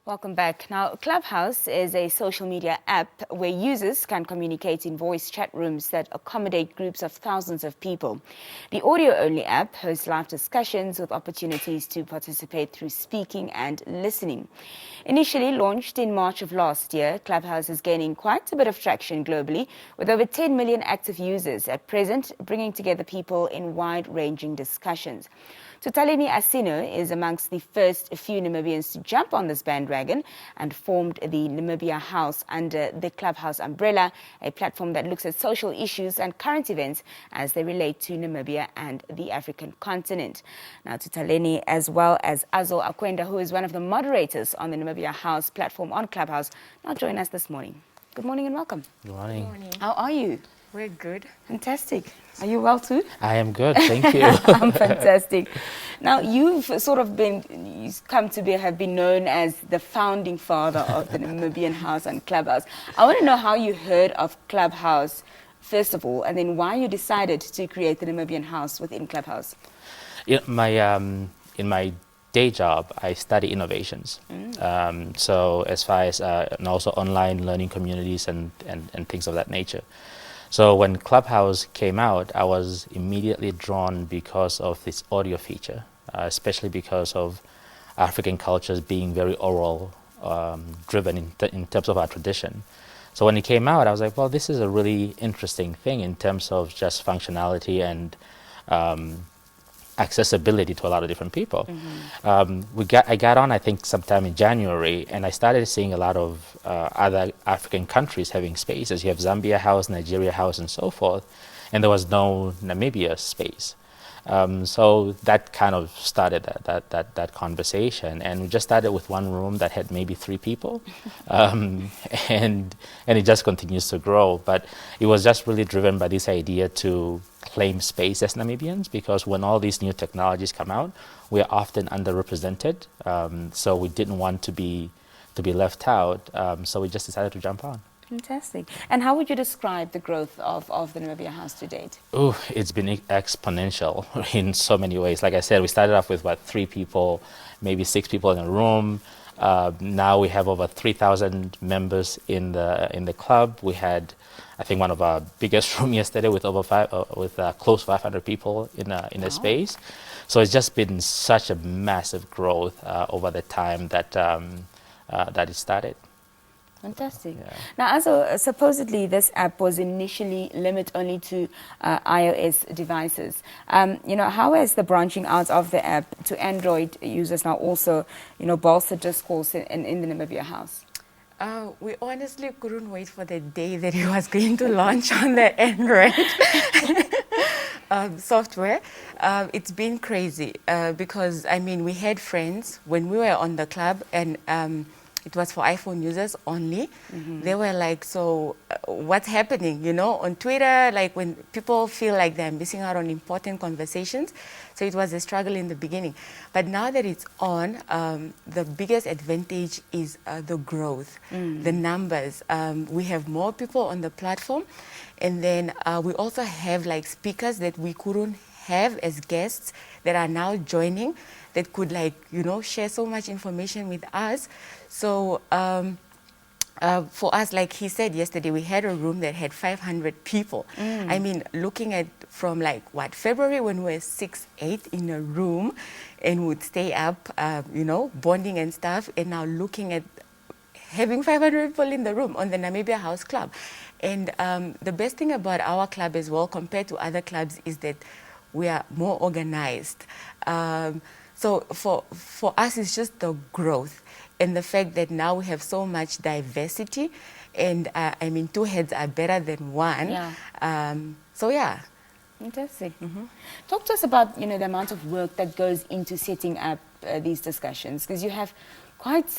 Welcome back. Now, Clubhouse is a social media app where users can communicate in voice chat rooms that accommodate groups of thousands of people. The audio-only app hosts live discussions with opportunities to participate through speaking and listening. Initially launched in March of last year, Clubhouse is gaining quite a bit of traction globally, with over 10 million active users at present, bringing together people in wide-ranging discussions. Tutaleni Asino is amongst the first few Namibians to jump on this bandwagon and formed the Namibia House under the Clubhouse umbrella, a platform that looks at social issues and current events as they relate to Namibia and the African continent. Now, Tutaleni, as well as Azo Akwenda, who is one of the moderators on the Namibia House platform on Clubhouse, now join us this morning. Good morning and welcome. Good morning. Good morning. How are you? We're good. Fantastic. Are you well too? I am good, thank you. I'm fantastic. Now, you've come to have been known as the founding father of the Namibian House and Clubhouse. I want to know how you heard of Clubhouse, first of all, and then why you decided to create the Namibian House within Clubhouse. In my day job, I study innovations. So as far as, and also online learning communities and things of that nature. So when Clubhouse came out, I was immediately drawn because of this audio feature, especially because of African cultures being very oral driven in terms of our tradition. So when it came out, I was like, well, this is a really interesting thing in terms of just functionality and accessibility to a lot of different people. I got on, I think, sometime in January, and I started seeing a lot of other African countries having spaces. You have Zambia House, Nigeria House, and so forth, and there was no Namibia space. So that kind of started that conversation, and we just started with one room that had maybe 3 people, and it just continues to grow. But it was just really driven by this idea to claim space as Namibians, because when all these new technologies come out, we are often underrepresented. So we didn't want to be left out. So we just decided to jump on. Fantastic. And how would you describe the growth of the Namibia House to date? Oh, it's been exponential in so many ways. Like I said, we started off with 3 people, maybe 6 people in a room. Now we have over 3,000 members in the club. We had, I think, one of our biggest room yesterday with close to 500 people in a space. So it's just been such a massive growth over the time that it started. Fantastic. Yeah. Now, also, supposedly this app was initially limited only to iOS devices. How has the branching out of the app to Android users now also, bolster discourse in the Namibia House? We honestly couldn't wait for the day that it was going to launch on the Android software. It's been crazy because, we had friends when we were on the club, and it was for iPhone users only. They were like, so what's happening, on Twitter, like when people feel like they're missing out on important conversations. So it was a struggle in the beginning. But now that it's on, the biggest advantage is the growth, the numbers. We have more people on the platform. And then we also have like speakers that we couldn't have as guests that are now joining, that could share so much information with us. So for us, like he said yesterday, we had a room that had 500 people. Looking at from February, when we were 6-8 in a room and would stay up, bonding and stuff, and now looking at having 500 people in the room on the Namibia House Club. And the best thing about our club as well, compared to other clubs, is that we are more organized. So for us, it's just the growth and the fact that now we have so much diversity, and 2 heads are better than 1. Yeah. So yeah. Fantastic. Talk to us about the amount of work that goes into setting up these discussions, because you have quite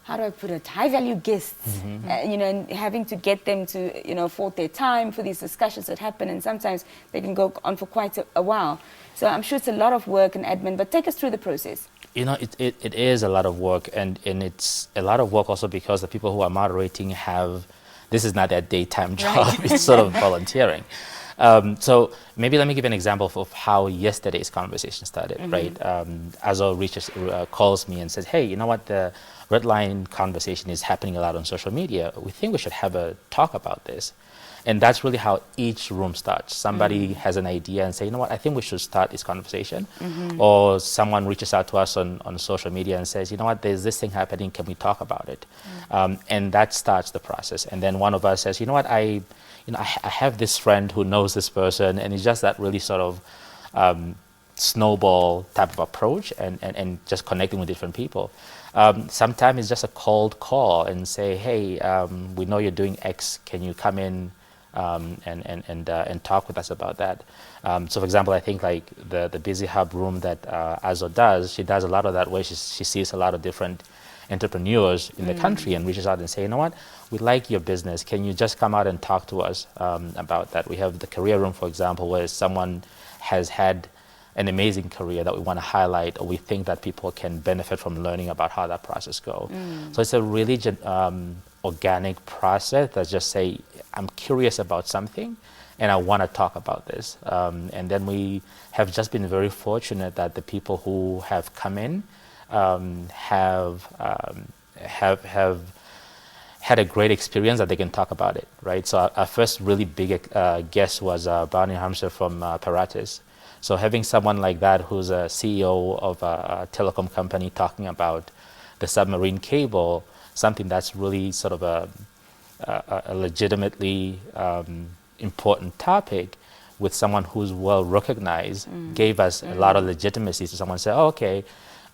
how do I put it, high-value guests, and having to get them to, afford their time for these discussions that happen, and sometimes they can go on for quite a while. So I'm sure it's a lot of work and admin, but take us through the process. It is a lot of work, and it's a lot of work also because the people who are moderating this is not their daytime job, it's sort of volunteering. So maybe let me give an example of how yesterday's conversation started, right? Azo calls me and says, hey, you know what, the red line conversation is happening a lot on social media. We think we should have a talk about this. And that's really how each room starts. Somebody has an idea and say, you know what, I think we should start this conversation. Or someone reaches out to us on social media and says, you know what, there's this thing happening, can we talk about it? And that starts the process. And then one of us says, you know what, I have this friend who knows this person, and it's just that really sort of snowball type of approach and just connecting with different people. Sometimes it's just a cold call and say, hey, we know you're doing X, can you come in and talk with us about that? So for example, I think like the Busy Hub room that Azo does, she does a lot of that where she sees a lot of different entrepreneurs in the country and reaches out and say, you know what, we like your business, can you just come out and talk to us about that? We have the career room, for example, where someone has had an amazing career that we want to highlight, or we think that people can benefit from learning about how that process goes. So it's a really organic process that just say, I'm curious about something and I want to talk about this. And then we have just been very fortunate that the people who have come in have had a great experience that they can talk about it, right? So our first really big guest was Barney Hamster from Paratus. So having someone like that who's a CEO of a telecom company talking about the submarine cable, something that's really sort of a legitimately important topic with someone who's well recognized, gave us a lot of legitimacy. So someone said, oh, okay,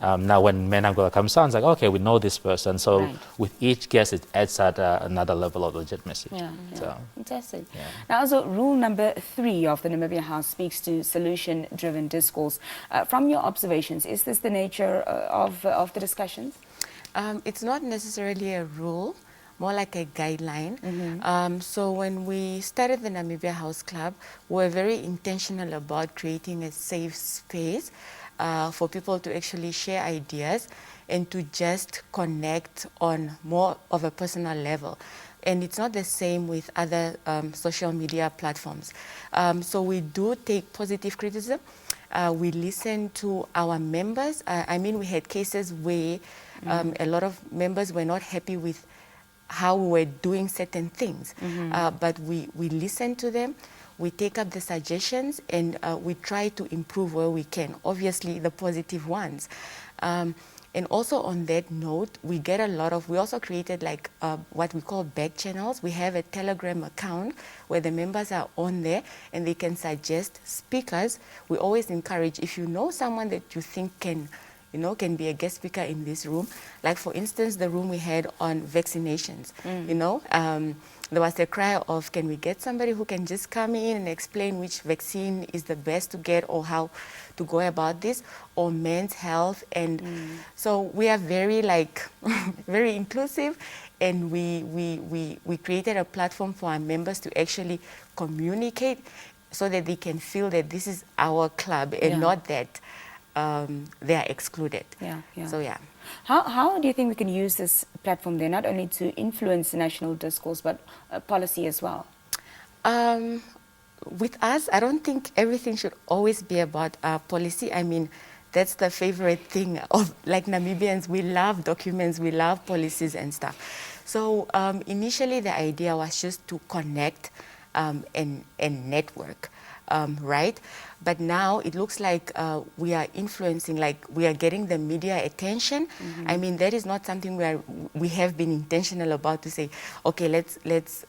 now when Menangola comes on, it's like, okay, we know this person. So with each guest, it adds at another level of legitimacy. So, fantastic. Now, also, rule number 3 of the Namibia House speaks to solution-driven discourse. From your observations, is this the nature of the discussions? It's not necessarily a rule, more like a guideline. So when we started the Namibia House Club, we were very intentional about creating a safe space for people to actually share ideas and to just connect on more of a personal level. And it's not the same with other social media platforms. So we do take positive criticism. We listen to our members. I mean, we had cases where a lot of members were not happy with how we were doing certain things. But we listen to them. We take up the suggestions and we try to improve where we can, obviously the positive ones. And also on that note, we get a lot of, we also created like what we call back channels. We have a Telegram account where the members are on there and they can suggest speakers. We always encourage, if you know someone that you think can be a guest speaker in this room, like for instance, the room we had on vaccinations, there was a cry of, can we get somebody who can just come in and explain which vaccine is the best to get or how to go about this, or men's health. And so we are very very inclusive, and we created a platform for our members to actually communicate so that they can feel that this is our club and not that they are excluded. So How do you think we can use this platform there, not only to influence the national discourse, but policy as well? With us, I don't think everything should always be about policy. I mean, that's the favorite thing of like Namibians. We love documents, we love policies and stuff. So initially the idea was just to connect and network, right? But now it looks like we are influencing, like we are getting the media attention. I mean, that is not something we have been intentional about to say, okay, let's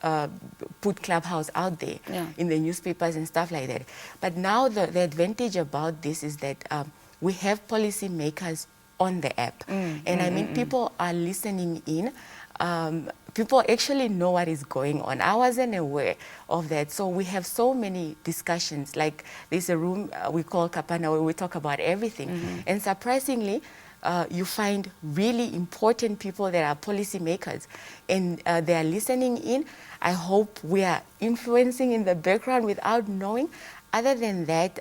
put Clubhouse out there in the newspapers and stuff like that. But now the advantage about this is that we have policy makers on the app. And I mean, people are listening in. People actually know what is going on. I wasn't aware of that. So we have so many discussions. Like there's a room we call Kapana where we talk about everything. And surprisingly, you find really important people that are policy makers, and they are listening in. I hope we are influencing in the background without knowing. Other than that,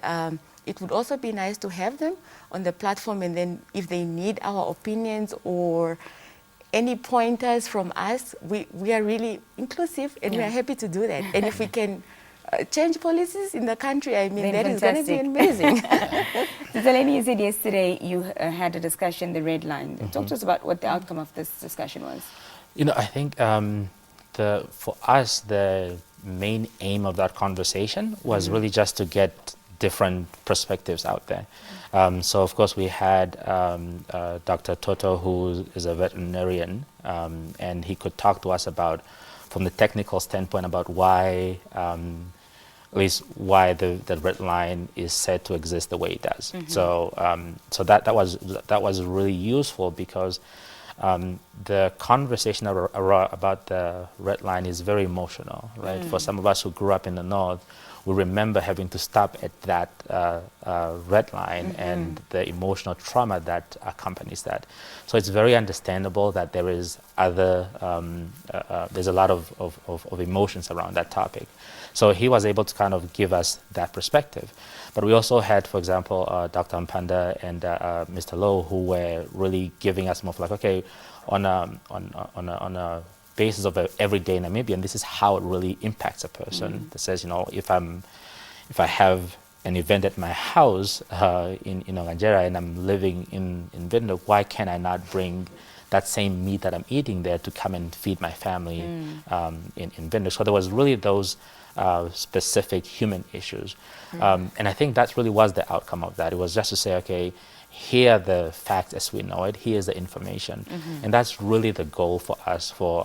it would also be nice to have them on the platform, and then if they need our opinions or any pointers from us, we are really inclusive, and we are happy to do that. And if we can change policies in the country, I mean, Then that is going to be amazing. Tutaleni, you said yesterday you had a discussion, the red line. Talk to us about what the outcome of this discussion was. I think for us, the main aim of that conversation was really just to get different perspectives out there. So, of course, we had Dr. Toto, who is a veterinarian, and he could talk to us about, from the technical standpoint, about why, at least why the red line is said to exist the way it does. So, so that was really useful, because the conversation about the red line is very emotional, right? For some of us who grew up in the North, we remember having to stop at that red line and the emotional trauma that accompanies that. So it's very understandable that there is there's a lot of emotions around that topic. So he was able to kind of give us that perspective. But we also had, for example, Dr. Mpanda and Mr. Lowe, who were really giving us more of like, okay, on a basis of everyday Namibian, this is how it really impacts a person. That says, if I have an event at my house in Nigeria and I'm living in Windhoek, why can I not bring that same meat that I'm eating there to come and feed my family in Windhoek? So there was really those specific human issues. And I think that really was the outcome of that. It was just to say, okay, here are the facts as we know it, here's the information. And that's really the goal for us, for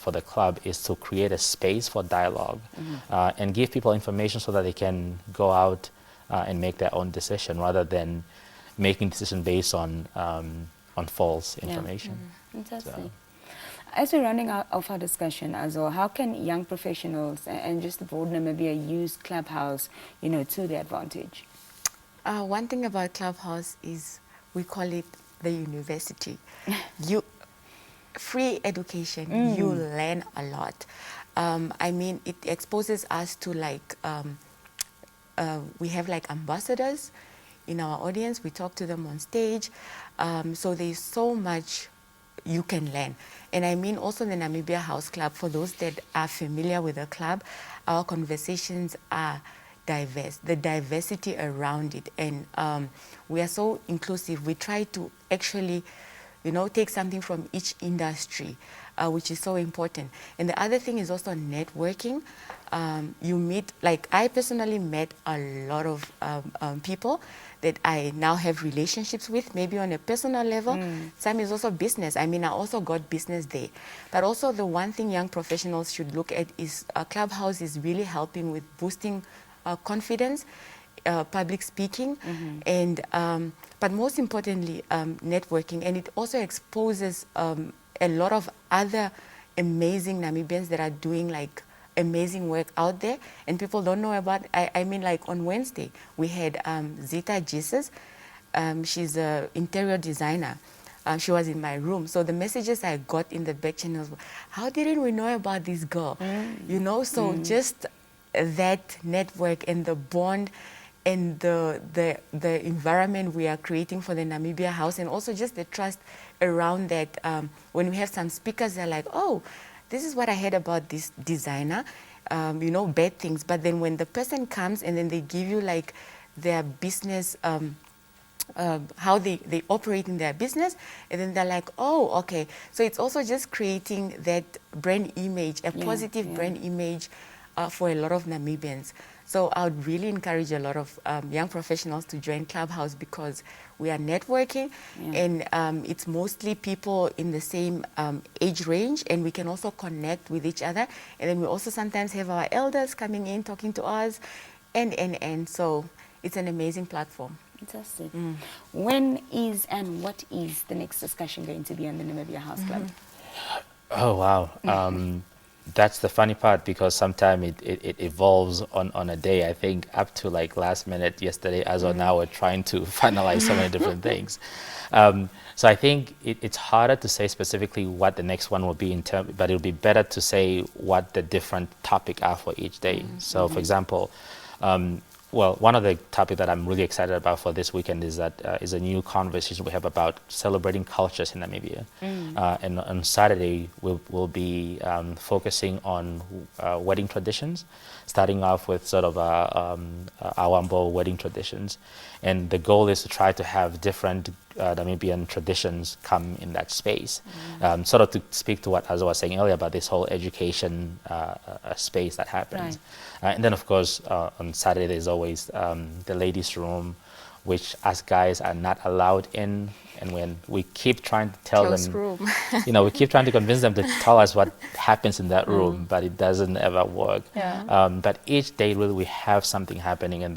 the club, is to create a space for dialogue and give people information so that they can go out and make their own decision, rather than making decisions based on false information. Fantastic. So. As we're running out of our discussion, Azo, how can young professionals and just the broad Namibia use Clubhouse, to their advantage? One thing about Clubhouse is we call it the university. Free education, you learn a lot. I mean, it exposes us to we have like ambassadors in our audience. We talk to them on stage. So there's so much you can learn. And I mean also the Namibia House Club, for those that are familiar with the club, our conversations are diverse, the diversity around it. And we are so inclusive. We try to actually, take something from each industry, which is so important. And the other thing is also networking. You meet, like I personally met a lot of people that I now have relationships with, maybe on a personal level. Some is also business. I mean, I also got business there. But also the one thing young professionals should look at is Clubhouse is really helping with boosting confidence, public speaking, and but most importantly, networking. And it also exposes a lot of other amazing Namibians that are doing like amazing work out there, and people don't know about. I mean, like on Wednesday, we had Zita Jesus. She's an interior designer. She was in my room. So the messages I got in the back channels were, how didn't we know about this girl? So just that network and the bond and the environment we are creating for the Namibia House, and also just the trust around that. When we have some speakers, they're like, oh, this is what I heard about this designer, bad things. But then when the person comes and then they give you like their business, how they operate in their business, and then they're like, oh, okay. So it's also just creating that brand image, a positive brand image for a lot of Namibians. So I would really encourage a lot of young professionals to join Clubhouse, because we are networking, and it's mostly people in the same age range, and we can also connect with each other. And then we also sometimes have our elders coming in, talking to us, and so it's an amazing platform. Fantastic. When is and what is the next discussion going to be on the Namibia House Club? Oh, wow. That's the funny part, because sometimes it evolves on a day. I think up to like last minute yesterday, as of now, we're trying to finalize so many different things. So I think it's harder to say specifically what the next one will be but it'll be better to say what the different topics are for each day. So for example, well, one of the topics that I'm really excited about for this weekend is that is a new conversation we have about celebrating cultures in Namibia. And on Saturday, we'll be focusing on wedding traditions, starting off with sort of Awambo wedding traditions. And the goal is to try to have different Namibian traditions come in that space. Sort of to speak to what Azo was saying earlier about this whole education space that happens. Right. And then, of course, on Saturday, there's always the ladies' room, which us guys are not allowed in. And when we keep trying to tell them, room. we keep trying to convince them to tell us what happens in that room, but it doesn't ever work. Yeah. But each day, really, we have something happening. And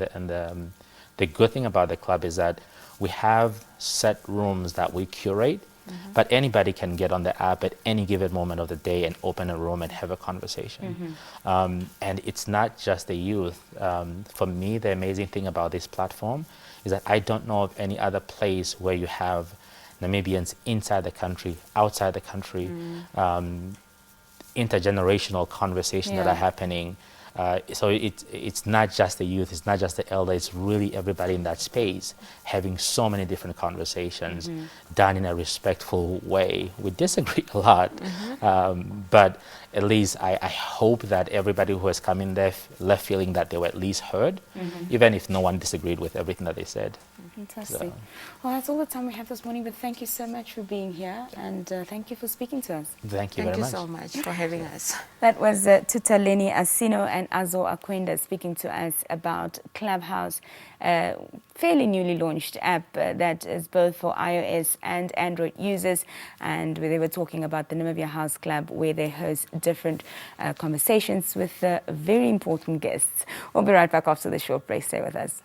the good thing about the club is that we have set rooms that we curate, but anybody can get on the app at any given moment of the day and open a room and have a conversation. And it's not just the youth. For me, the amazing thing about this platform is that I don't know of any other place where you have Namibians inside the country, outside the country, intergenerational conversations that are happening. So it's not just the youth, it's not just the elder, it's really everybody in that space having so many different conversations done in a respectful way. We disagree a lot, but at least I hope that everybody who has come in there left feeling that they were at least heard, even if no one disagreed with everything that they said. Fantastic. So. Well, that's all the time we have this morning, but thank you so much for being here, and thank you for speaking to us. Thank you very much. Thank you so much for having us. That was Tutaleni, Asino and Azo Akwenda speaking to us about Clubhouse, a fairly newly launched app that is both for iOS and Android users, and where they were talking about the Namibia House Club, where they host different conversations with very important guests. We'll be right back after the short break. Stay with us.